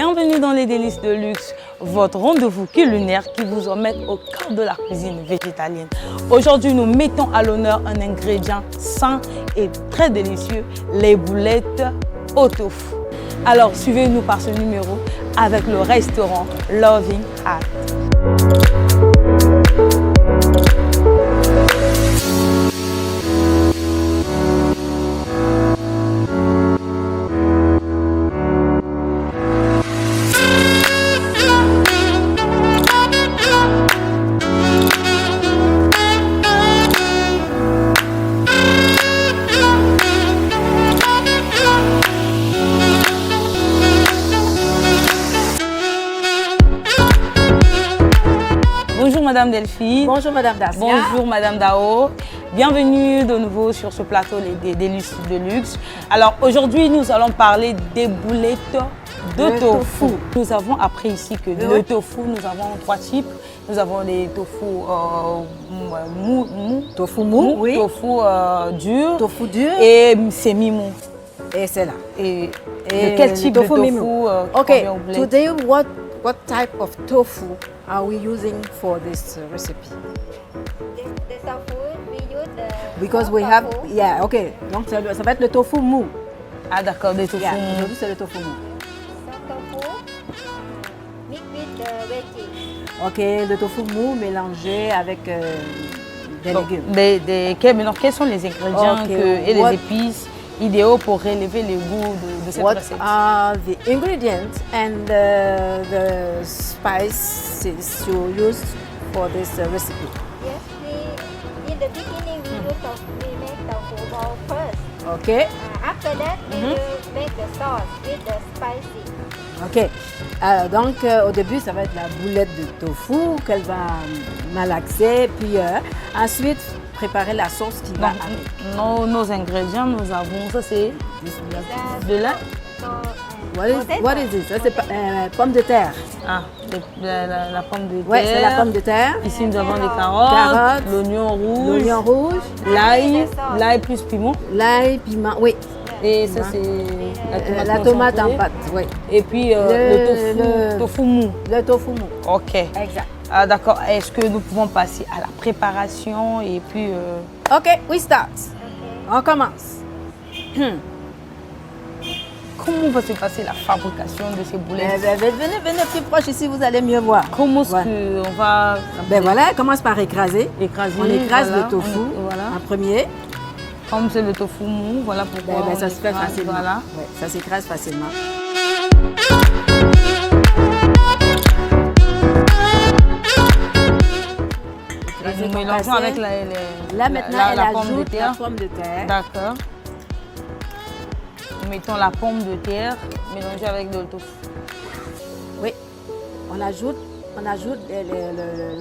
Bienvenue dans les délices de luxe, votre rendez-vous culinaire qui vous emmène au cœur de la cuisine végétalienne. Aujourd'hui, nous mettons à l'honneur un ingrédient sain et très délicieux, les boulettes au tofu. Alors, suivez-nous par ce numéro avec le restaurant Loving Heart. Bonjour Madame Delphine. Bonjour Madame Dacia. Bonjour Madame Dao. Bienvenue de nouveau sur ce plateau des délices de luxe. Alors aujourd'hui, nous allons parler des boulettes de tofu. Nous avons appris ici que le tofu, nous avons trois types. Nous avons les tofu mou, Tofu mou, oui. Tofu dur et semi-mou. Et c'est là. Et de quel type de tofu Okay, today what type of tofu are we using for this recipe? The tofu, we use the Because we tofu. have, yeah, okay. Donc ça va être le tofu mou. Ah d'accord, des tofu Yeah, mou. aujourd'hui c'est le tofu mou. Some tofu mix with the veggies. Ok, le tofu mou mélangé avec des Donc, légumes. maintenant, quels sont les ingrédients Ok, et les épices idéaux pour relever les goûts de cette What recette? are the ingredients and the spices you use for this recipe? Yes, in the beginning we make tofu ball first. Ok, After that, we will make the sauce with the spicy. ok. Donc au début, ça va être la boulette de tofu qu'elle va malaxer, puis ensuite préparer la sauce qui va avec. Nos ingrédients, nous avons, ça c'est That's de là. What is this? Ça c'est pomme de terre. Ah, la pomme de terre. Ouais, c'est la pomme de terre. Ici nous avons des carottes, Carottes, l'oignon rouge, L'oignon rouge, l'ail plus piment. l'ail, piment, oui. Et ça c'est La tomate en concentrée. pâte, oui. Et puis le tofu mou. Le tofu mou. Ok. Exact. Ah, d'accord. Est-ce que nous pouvons passer à la préparation et puis Ok, we start. On commence. comment va se passer la fabrication de ces boulettes? Venez plus proche ici, vous allez mieux voir. Comment est-ce Ouais. qu'on va Ben voilà, commence par écraser. écraser? On écrase voilà, le tofu voilà. en premier. Comme c'est le tofu mou, voilà pourquoi Ben, on ça se fait écrase, facilement. Voilà. Ouais, ça s'écrase facilement. Et nous qu'on mélangeons passait. avec Là maintenant, elle la pomme de ajoute terre. la pomme de terre. D'accord. Nous mettons la pomme de terre mélangée avec le tofu. Oui. On ajoute la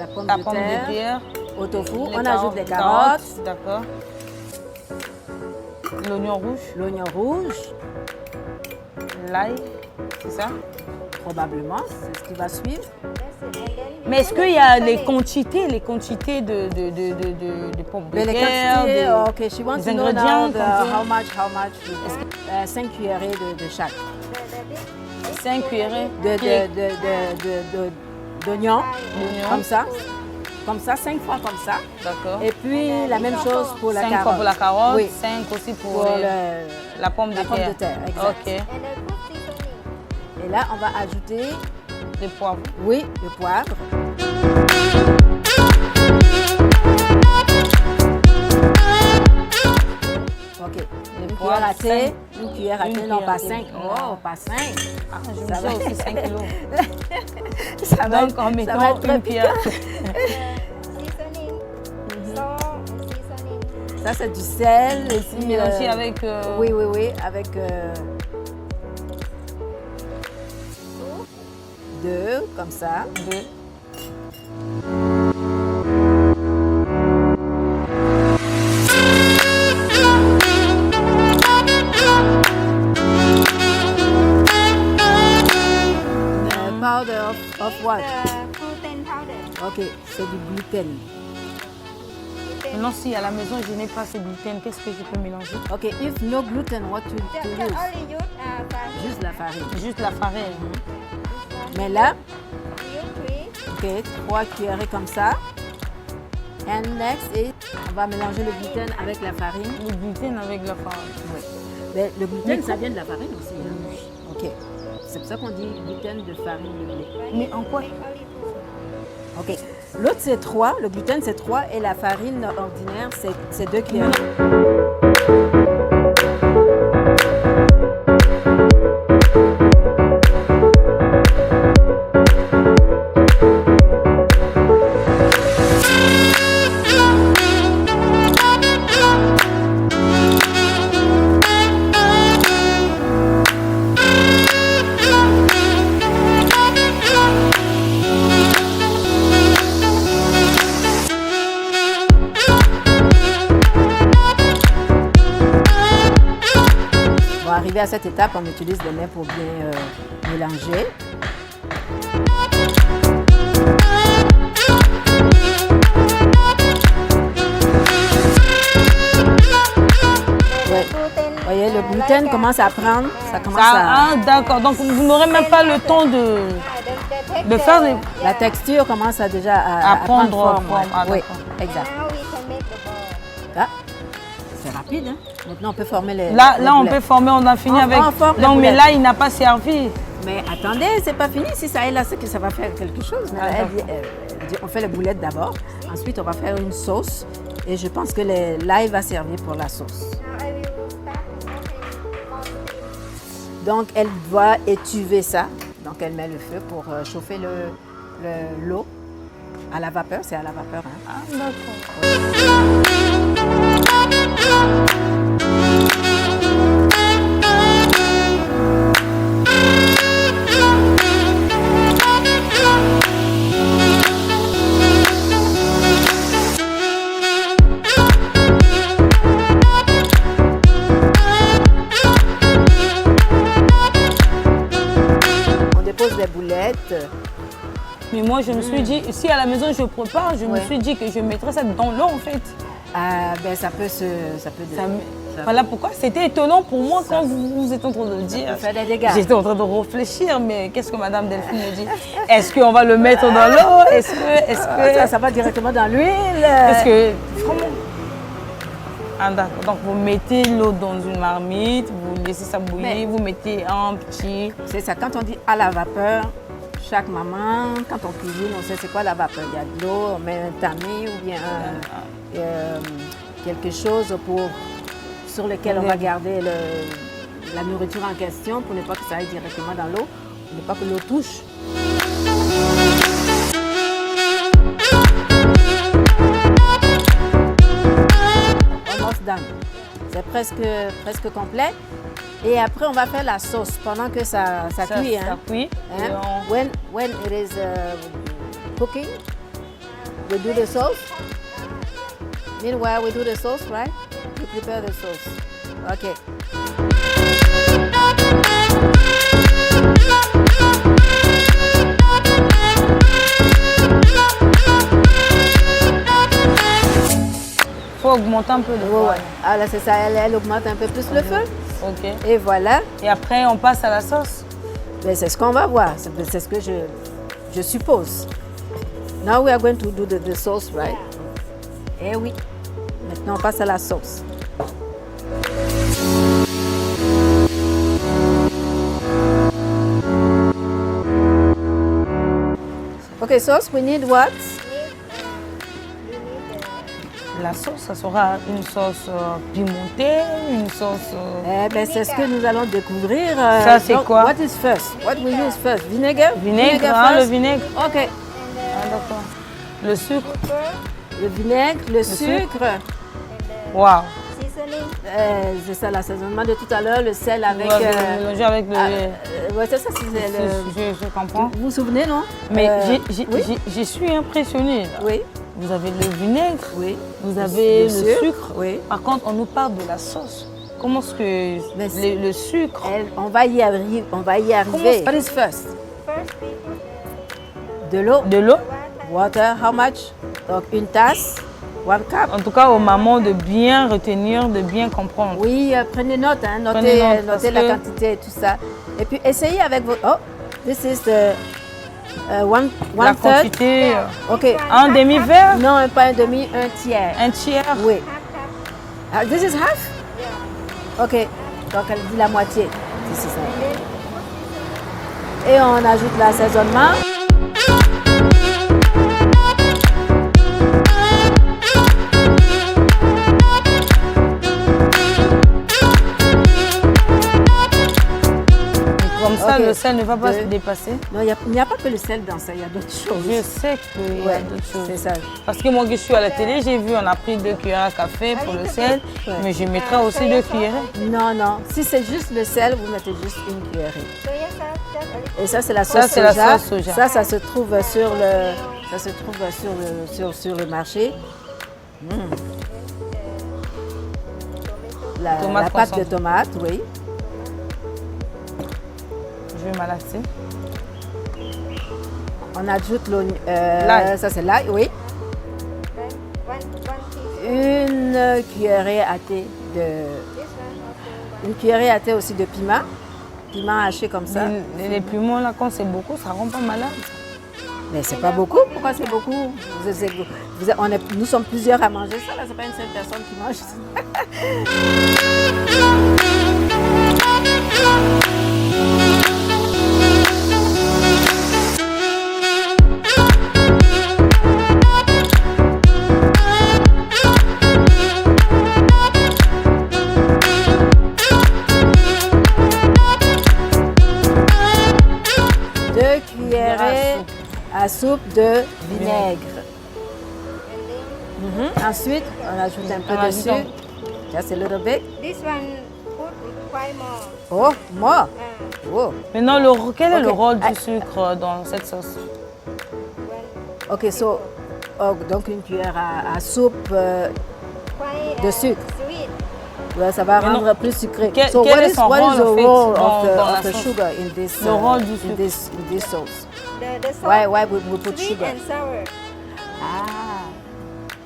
pomme, La de, pomme terre de terre. au tofu. les On ajoute les carottes, D'accord. L'oignon rouge, l'oignon rouge, l'ail, c'est ça? probablement, c'est ce qui va suivre. That's it. And then Mais est-ce qu'il y a les quantités de pommes de Mais les terre, quantités, ok, she wants des to know ingrédients, now how much, 5 cuillerées de chaque. the big 5 cuillerées D'oignons, d'oignons. comme ça, 5 fois comme ça. D'accord. Et puis la même chose pour la 5 carotte. fois pour la carotte, Oui, 5 aussi pour, pour la pomme de la pomme terre. de terre, exact. Ok. and then put seasoning. Et là, on va ajouter, Des poivrons. oui, le poivre. Ok. Une cuillère à thé, non pas 5. Oh, pas 5. Ah, je me Ça disais va. aussi 5 kilos. Ça va Donc être- en ça va mettant être très une cuillère. Seasoning, salt and seasoning. Ça, c'est du sel. Et puis, Mélangé avec... Oui, avec 2, comme ça. deux. Powder of what? Gluten powder. Ok, c'est du gluten. Maintenant, si à la maison, je n'ai pas ce gluten, qu'est-ce que je peux mélanger? Ok, if no gluten, what to Just use? only use farine. Juste la farine. Juste la farine. Mais là, you 3. ok, 3 cuillerées comme ça. And next, on va mélanger le gluten avec la farine. Le gluten avec la farine. Oui. Mais le gluten, ça vient de la farine aussi. Hein? Ok. C'est pour ça qu'on dit gluten de farine de blé. Mais en quoi? Ok. L'autre, c'est 3. Le gluten, c'est 3. Et la farine ordinaire, c'est 2 cuillères. Arrivé à cette étape, on utilise les mains pour bien mélanger. Ouais. Vous voyez, le gluten commence à prendre, ça commence à... Ah, d'accord. Donc, vous n'aurez même pas le temps de faire les... La texture commence à déjà à prendre forme. Ah, oui, d'accord. exact. Now we can make the ball. Ah, c'est rapide, hein? Maintenant, on peut former les... Là, les on boulettes. peut former, on a fini On avec... forme les Non, mais boulettes. là, il n'a pas servi. Mais attendez, c'est pas fini. Si ça est là, c'est que ça va faire quelque chose. Mais Ah, elle dit, on fait les boulettes d'abord. Ensuite, on va faire une sauce. Et je pense que l'ail va servir pour la sauce. Now I will start to Donc, elle doit étuver ça. Donc, elle met le feu pour chauffer l'eau à la vapeur. C'est à la vapeur. Hein. Ah, d'accord. On dépose les boulettes. Mais moi, je me suis dit, si à la maison je prépare, je me Ouais. suis dit que je mettrais ça dans l'eau, en fait. Ben, ça peut Voilà pourquoi c'était étonnant pour moi quand vous êtes en train de dire. peut faire des dégâts. J'étais en train de réfléchir, mais qu'est-ce que Madame Delphine me dit? Est-ce qu'on va le mettre dans l'eau? Est-ce que Ça va directement dans l'huile. Est-ce que vraiment? Ah, d'accord. Donc vous mettez l'eau dans une marmite, vous laissez ça bouillir, Mais- vous mettez un petit. C'est ça, quand on dit à la vapeur, chaque maman, quand on cuisine, on sait c'est quoi la vapeur. Il y a de l'eau, on met un tamis ou bien quelque chose sur lequel on va garder la nourriture en question pour ne pas que ça aille directement dans l'eau, pour ne pas que l'eau touche. Almost done. C'est presque complet. Et après, on va faire la sauce pendant que ça cuit. Ça Hein. cuit. Hein? Et on- When it is cooking, we do the sauce. Meanwhile, we do the sauce, right? We prepare the sauce. Okay. faut augmenter un peu le feu. Ouais. Ah là, c'est ça, elle augmente un peu plus le feu. Ok. Et voilà. Et après, on passe à la sauce. Mais c'est ce qu'on va voir. C'est ce que je suppose. Now we are going to do the sauce, right? Eh oui. Maintenant, on passe à la sauce. Okay, sauce, we need what? La sauce, ça sera une sauce pimentée, une sauce... Eh ben, c'est ce que nous allons découvrir. Ça, c'est donc, quoi? What is first? What we use first? Vinegar? Vinaigre, hein, le first? vinaigre. Ok. Ah, d'accord. Le sucre. Le vinaigre, le sucre. Waouh. Seasoning. C'est ça, l'assaisonnement de tout à l'heure, le sel avec... On va mélanger avec le... ouais, c'est ça, c'est le... Je comprends. Vous vous souvenez, non? Mais oui? je suis impressionnée. Là. Oui, Vous avez le vinaigre, oui. vous avez le sucre, sucre. oui. Par contre, on nous parle de la sauce. Comment est-ce que Mais le sucre... On va y arriver. What is first? First we put De l'eau. De l'eau. Water, how much? Donc, une tasse, one cup. En tout cas, aux mamans, de bien retenir, de bien comprendre. Oui, prenez note, hein, Prenez note, parce notez la que- quantité et tout ça. Et puis, essayez avec votre... Oh, this is the La quantité, Ok. un demi-verre, Non, pas un demi, un tiers. un tiers. Oui. This is half? Ok. Donc elle dit la moitié. C'est ça. Et on ajoute l'assaisonnement. Comme ça, Ok. le sel ne va pas Deux. se dépasser. Non, il n'y a pas que le sel dans ça, il y a d'autres choses. Je sais qu'il y a Ouais, d'autres choses. c'est ça. Parce que moi, que je suis à la télé, j'ai vu, on a pris 2 cuillères à café pour le sel, Ouais. mais je mettrai aussi 2 cuillères. Non, non. Si c'est juste le sel, vous mettez juste une cuillerée. Soya sauce, just a little. Et ça, c'est la Ça, sauce c'est la soja. sauce soja. Ça se trouve sur le, sur le marché. La Tomate pâte de concentrée. tomate, oui. Je vais malaxer. On ajoute l'oignon. L'ail. Ça, c'est l'ail, oui. Then one teaspoon. Une cuillerée à thé de. This one also Une cuillerée à thé aussi de piment. Piment haché comme ça. Les piments, là, quand c'est beaucoup, ça rend pas malade. Mais c'est pas beaucoup. Pourquoi c'est beaucoup? Nous sommes plusieurs à manger ça. Là, c'est pas une seule personne qui mange ça. Deux cuillerées à soupe de vinaigre. Ensuite, on ajoute un peu On de ajoute sucre. Just a little bit. This one put quite more. Oh, moi. Oh. Maintenant, quel est le Ok. rôle Ah. du sucre dans cette sauce? One Ok, donc une cuillère à soupe, quite de sucre. sweet. ouais, ça va Mais non. rendre plus sucré. Quel So est what is son what is rôle, the en fait, role dans of la the sauce? sugar in this Le rôle du in sucre. this sauce? The sauce Why we put sweet sugar? and sour. Ah,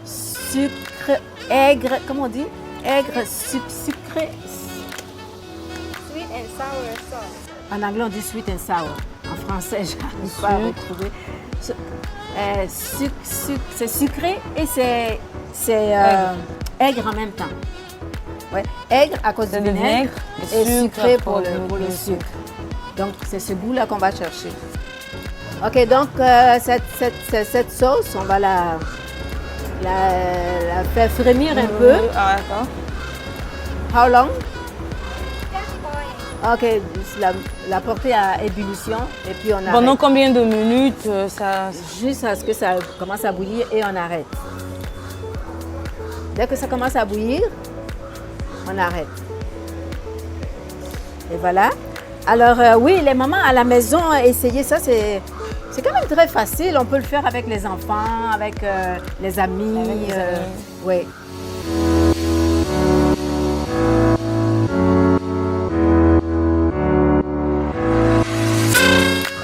sucre aigre, comment on dit? Aigre, sucré. Sweet and sour sauce. En anglais, on dit sweet and sour. En français, je n'arrive pas à retrouver. C'est sucré et c'est aigre en même temps. Ouais. Aigre à cause du C'est du vinaigre vinaigre et et sucré sucre pour pour le le sucre. Donc, c'est ce goût-là qu'on va chercher. OK, donc cette sauce, on va la faire frémir un peu. Ah, d'accord. How long? Just boil. OK, la porter à ébullition et puis on arrête. Pendant combien de minutes ça... Juste à ce que ça commence à bouillir et on arrête. Dès que ça commence à bouillir, on arrête. Et voilà. Alors oui, les mamans à la maison, essayez ça, c'est quand même très facile. On peut le faire avec les enfants, avec les amis. Avec les amis. Oui.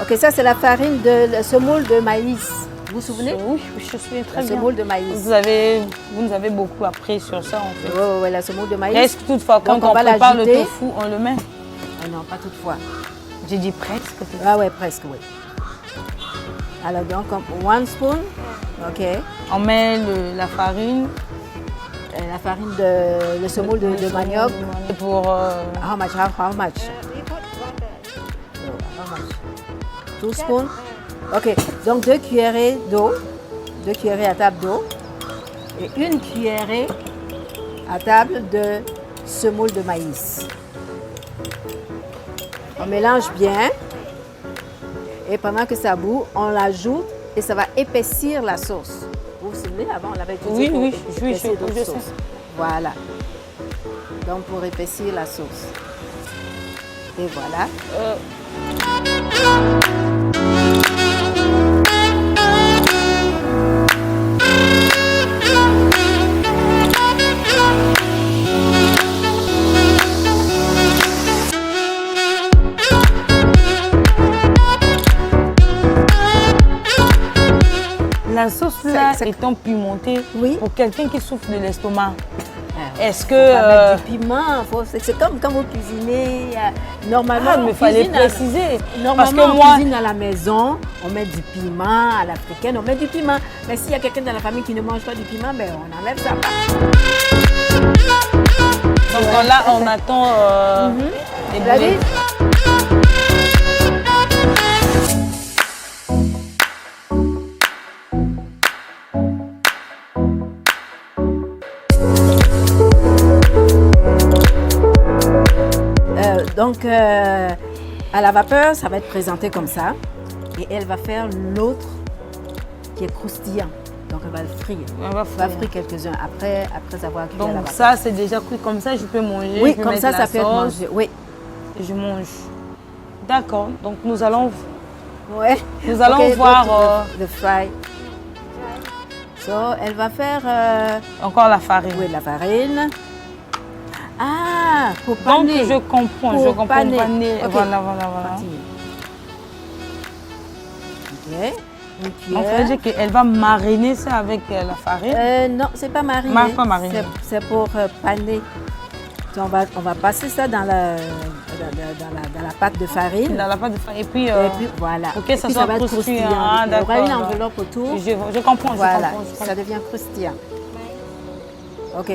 Ok, ça c'est la farine de semoule de maïs. Vous vous souvenez? Oui, je me souviens très La bien. semoule de maïs. Vous nous avez beaucoup appris sur ça, en fait. Oui, la semoule de maïs. Presque toutefois, quand Donc, on va prépare le l'ajouter. tofu, on le met. Ah non, pas toutefois. J'ai dit presque. Ah ouais, presque, oui. Alors donc, one spoon. OK. On met la farine. La farine de semoule de manioc. Pour... How much? How much? We put water. How much? 2 spoons. OK. Donc 2 cuillerées d'eau. 2 cuillerées à table d'eau. Et 1 cuillerée à table de semoule de maïs. On mélange bien. Et pendant que ça bout, on l'ajoute et ça va épaissir la sauce. Vous vous souvenez, avant, on l'avait utilisé Oui, pour oui, épaissir je d'autres sais. sauces. Voilà. Donc, pour épaissir la sauce. Et voilà. La sauce là Ça- étant pimentée, Oui. pour quelqu'un qui souffre de l'estomac, est-ce On que... va mettre du piment. C'est comme quand vous cuisinez. Normalement, Ah, mais on il fallait cuisine préciser. Normalement, Parce que on moi, cuisine à la maison, on met du piment à l'africaine, on met du piment. Mais s'il y a quelqu'un dans la famille qui ne mange pas du piment, ben on enlève ça. donc là, on attend les Vous avez boulettes. Donc, à la vapeur, ça va être présenté comme ça. Et elle va faire l'autre qui est croustillant. Donc, elle va le frire. On va On va frire quelques-uns après avoir cuit à la Donc vapeur. ça, c'est déjà cuit comme ça, je peux manger. Oui, je peux comme mettre ça, la ça peut être sauce, mangé. Oui. et je mange. D'accord, donc nous allons Ouais. Nous allons Okay, voir, go to the fry. So, elle va faire encore la farine. oui, la farine. Ah, pour Donc paner. je comprends, Pour paner. paner. Ok. Voilà. Continue. Ok. Une On cuillère. fait dire qu'elle va mariner ça avec la farine. Non, c'est pas mariné. Pas mariné. C'est pour paner. Donc, on va passer ça dans la pâte de farine. Dans la pâte de farine. Et puis, Et puis voilà. pour que Et ça puis, soit va être croustillant. croustillant. Ah, Il y aura une d'accord. enveloppe autour. Je comprends, Voilà, je comprends. ça devient croustillant. Ok,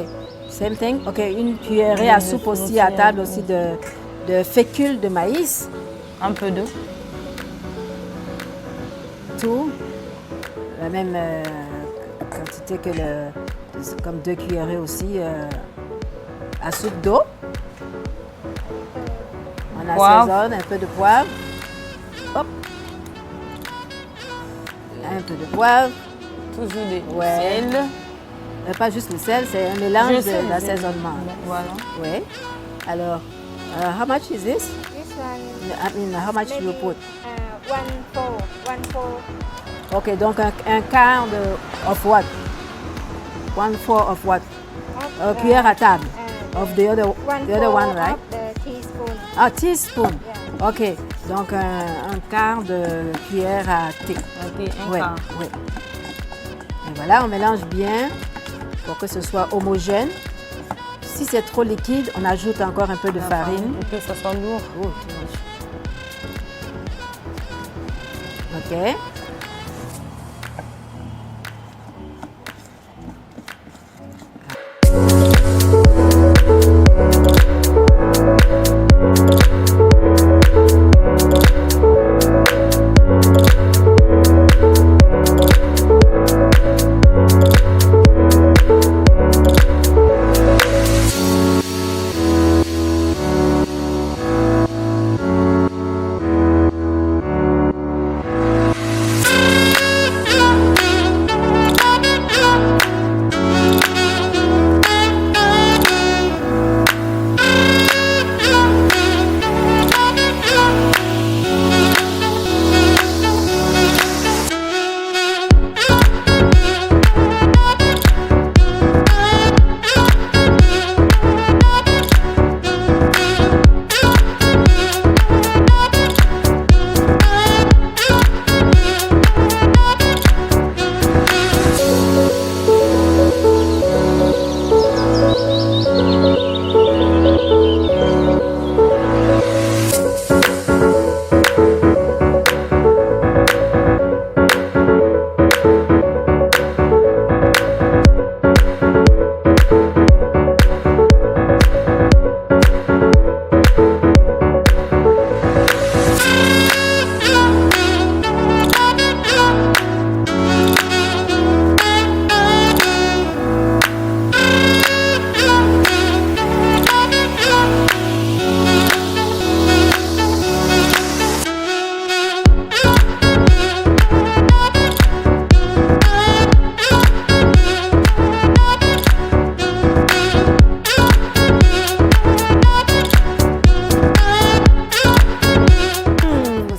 same thing. Ok, une cuillerée à soupe aussi à table aussi de fécule de maïs. Un peu d'eau. Tout. La même quantité que comme 2 cuillerées aussi à soupe d'eau. On Poivre. assaisonne, un peu de poivre. Hop. Un peu de poivre. Toujours des Ouais. sel. Pas juste le sel, c'est un mélange Je sais, d'assaisonnement. Voilà. Oui. Alors, how much is this? This one, I mean, how much you put? 1/4. Ok, donc un quart of what? 1/4 of what? Cuillère à table. Of the other one, right? Of the teaspoon. Ah, teaspoon. Yeah. Ok, donc un quart de cuillère à thé. Ok, un Ouais, quart. ouais. Et voilà, on mélange bien pour que ce soit homogène. Si c'est trop liquide, on ajoute encore un peu de farine. Pour que ça soit lourd. Oh, tu manges. Ok.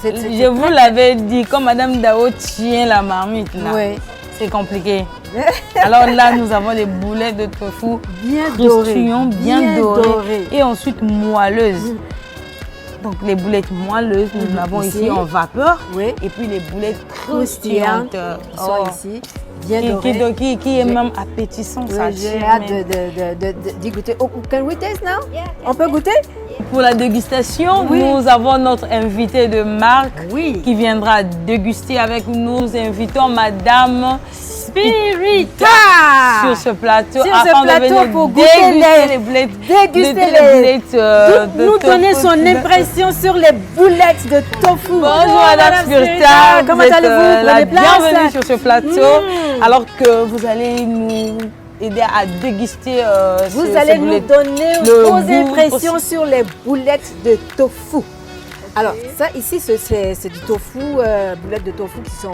Je vous l'avais dit, quand Madame Dao tient la marmite, là, Oui. c'est compliqué. Alors là, nous avons des boulettes de tofu Bien doré. croustillantes, bien dorées, doré. et ensuite moelleuses. Donc les boulettes moelleuses, nous l'avons Ici. ici en vapeur. Oui. Et puis les boulettes Croustillantes, croustillantes. ils sont Oh. ici. bien doré. Qui est même appétissant. Ça Oui, j'ai attire hâte même. d'y goûter. Oh, can we taste now? Yeah, On peut goûter? Pour la dégustation, Oui. nous avons notre invité de marque Oui. qui viendra déguster avec nous. Nous invitons Madame Spirita sur ce plateau Sur ce afin de plateau venir pour goûter déguster les- les boulettes. déguster les boulettes, de nous tofu. donner son impression sur les boulettes de tofu. Bonjour Madame Spirita, Comment vous êtes allez-vous? la Prenez place. bienvenue sur ce plateau alors que vous allez nous aider à déguster Vous ces allez nous boulettes. donner Le vos goût impressions aussi. sur les boulettes de tofu. Alors, ça ici, c'est du tofu, boulettes de tofu qui sont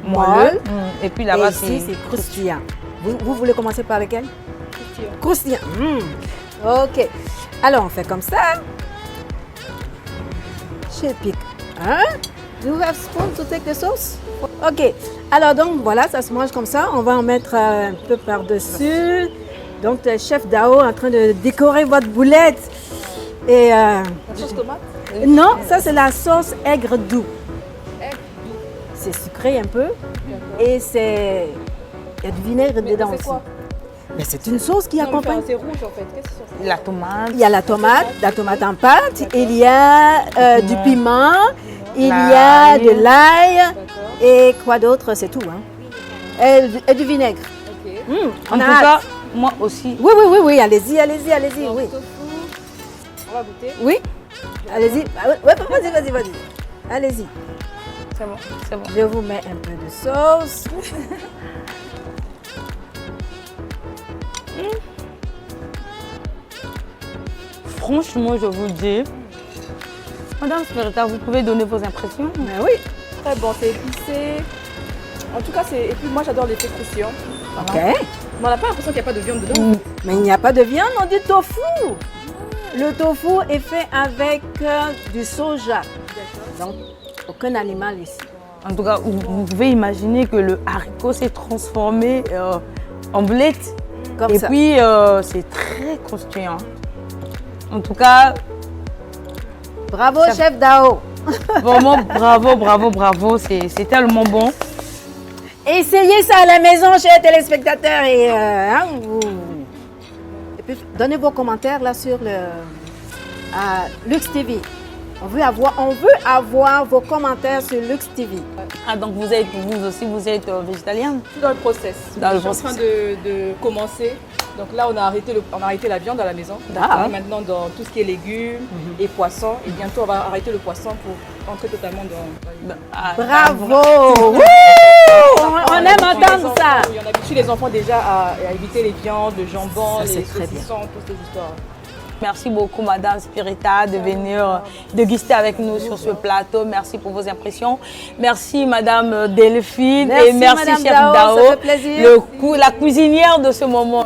molles. Et puis Et là-bas, ici, c'est croustillant. Vous voulez commencer par lequel? Croustillant. Ok. Alors, on fait comme ça. Je pique. Hein? Do you have spoon to take the sauce? Ok. Alors, donc, voilà, ça se mange comme ça. On va en mettre un peu par-dessus. Donc, le chef Dao en train de décorer votre boulette. Et... la sauce tomate? Non, ça, c'est la sauce aigre doux. C'est sucré un peu. Et c'est... Il y a du vinaigre dedans aussi. Mais c'est une sauce qui accompagne. C'est rouge en fait. Qu'est-ce que c'est? la tomate. Il y a la tomate en pâte, il y a du piment, il y a L'ail. de l'ail et quoi d'autre, c'est tout. Hein. Et du vinaigre. Ok. On En a tout hâte. cas, moi aussi. Oui, allez-y, oui. On va goûter. Oui, allez-y. Ah, ouais, vas-y. Allez-y. C'est bon, c'est bon. Je vous mets un peu de sauce. Franchement, je vous dis, Madame Spirita, vous pouvez donner vos impressions? Mais oui. Très bon, c'est épicé. En tout cas, et puis moi j'adore l'effet croustillant. Ok. Mais on n'a pas l'impression qu'il n'y a pas de viande dedans. Mais il n'y a pas de viande, on dit tofu. Le tofu est fait avec du soja. Donc, aucun animal ici. En tout cas, vous pouvez imaginer que le haricot s'est transformé en boulette. Comme Et ça. puis, c'est très croustillant. En tout cas, Bravo, chef Dao. vraiment, bravo. C'est tellement bon. Essayez ça à la maison, chers téléspectateurs. Et puis, donnez vos commentaires là sur le Lux TV. On veut avoir vos commentaires sur Lux TV. Ah, donc vous aussi, vous êtes végétalienne? Tout dans le process. Dans le Je suis en train de commencer. Donc là, on a arrêté la viande à la maison. D'accord. On est maintenant dans tout ce qui est légumes et poissons. Et bientôt, on va arrêter le poisson pour entrer totalement dans... Bravo. Wouh! On aime entendre ça. On habitue les enfants déjà à éviter les viandes, le jambon, Ça, c'est les très bien. saucissons, toutes ces histoires. Merci beaucoup, Madame Spirita, de venir déguster avec nous sur ce plateau. Merci pour vos impressions. Merci, Madame Delphine. Merci, et merci, Madame Chef Dao, Dao, ça fait plaisir. la cuisinière de ce moment.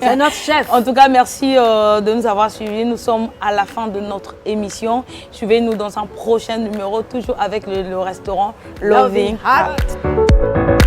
C'est notre chef. En tout cas, merci de nous avoir suivis. Nous sommes à la fin de notre émission. Suivez-nous dans un prochain numéro, toujours avec le restaurant Loving Heart.